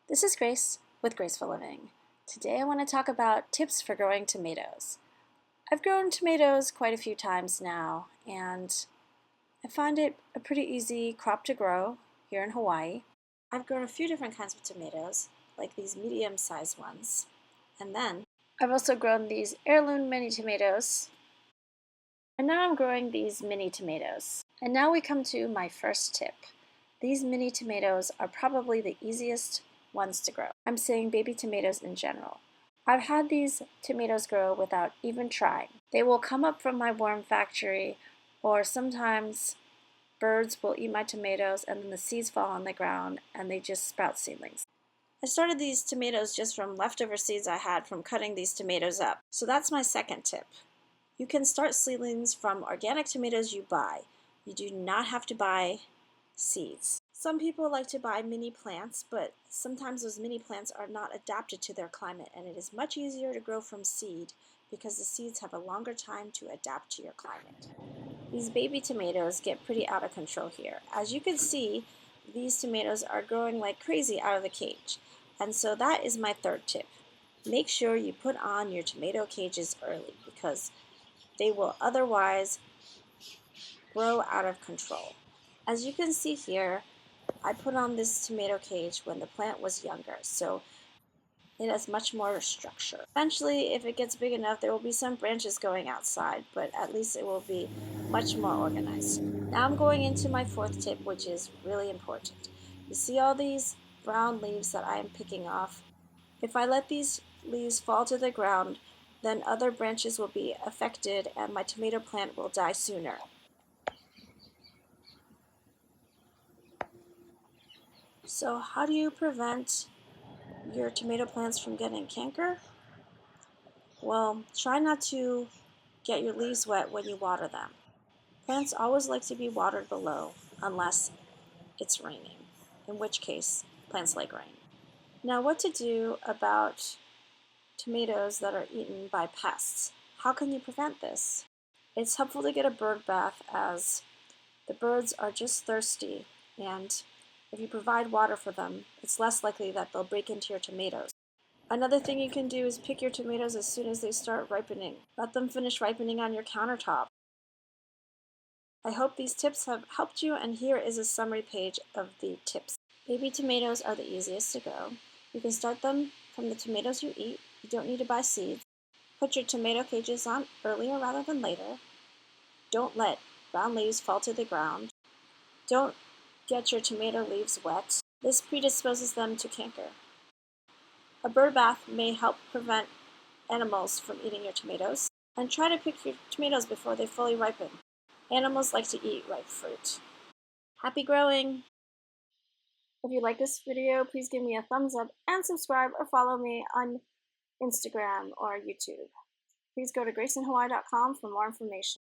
This is Grace with Graceful Living. Today I want to talk about tips for growing tomatoes. I've grown tomatoes quite a few times now, and I find it a pretty easy crop to grow here in Hawaii. I've grown a few different kinds of tomatoes, like these medium-sized ones. And then I've also grown these heirloom mini tomatoes. And now I'm growing these mini tomatoes. And now we come to my first tip. These mini tomatoes are probably the easiest ones to grow. I'm saying baby tomatoes in general. I've had these tomatoes grow without even trying. They will come up from my worm factory, or sometimes birds will eat my tomatoes and then the seeds fall on the ground and they just sprout seedlings. I started these tomatoes just from leftover seeds I had from cutting these tomatoes up. So that's my second tip. You can start seedlings from organic tomatoes you buy. You do not have to buy seeds. Some people like to buy mini plants, but sometimes those mini plants are not adapted to their climate, and it is much easier to grow from seed because the seeds have a longer time to adapt to your climate. These baby tomatoes get pretty out of control here. As you can see, these tomatoes are growing like crazy out of the cage. And so that is my third tip. Make sure you put on your tomato cages early because they will otherwise grow out of control. As you can see here, I put on this tomato cage when the plant was younger, so it has much more structure. Eventually, if it gets big enough, there will be some branches going outside, but at least it will be much more organized. Now I'm going into my fourth tip, which is really important. You see all these brown leaves that I am picking off? If I let these leaves fall to the ground, then other branches will be affected and my tomato plant will die sooner. So how do you prevent your tomato plants from getting canker? Well, try not to get your leaves wet when you water them. Plants always like to be watered below unless it's raining, in which case plants like rain. Now, what to do about tomatoes that are eaten by pests? How can you prevent this? It's helpful to get a bird bath as the birds are just thirsty, and if you provide water for them, it's less likely that they'll break into your tomatoes. Another thing you can do is pick your tomatoes as soon as they start ripening. Let them finish ripening on your countertop. I hope these tips have helped you, and here is a summary page of the tips. Baby tomatoes are the easiest to grow. You can start them from the tomatoes you eat. You don't need to buy seeds. Put your tomato cages on earlier rather than later. Don't let brown leaves fall to the ground. Don't get your tomato leaves wet. This predisposes them to canker. A bird bath may help prevent animals from eating your tomatoes. And try to pick your tomatoes before they fully ripen. Animals like to eat ripe fruit. Happy growing! If you like this video, please give me a thumbs up and subscribe or follow me on Instagram or YouTube. Please go to graceinhawaii.com for more information.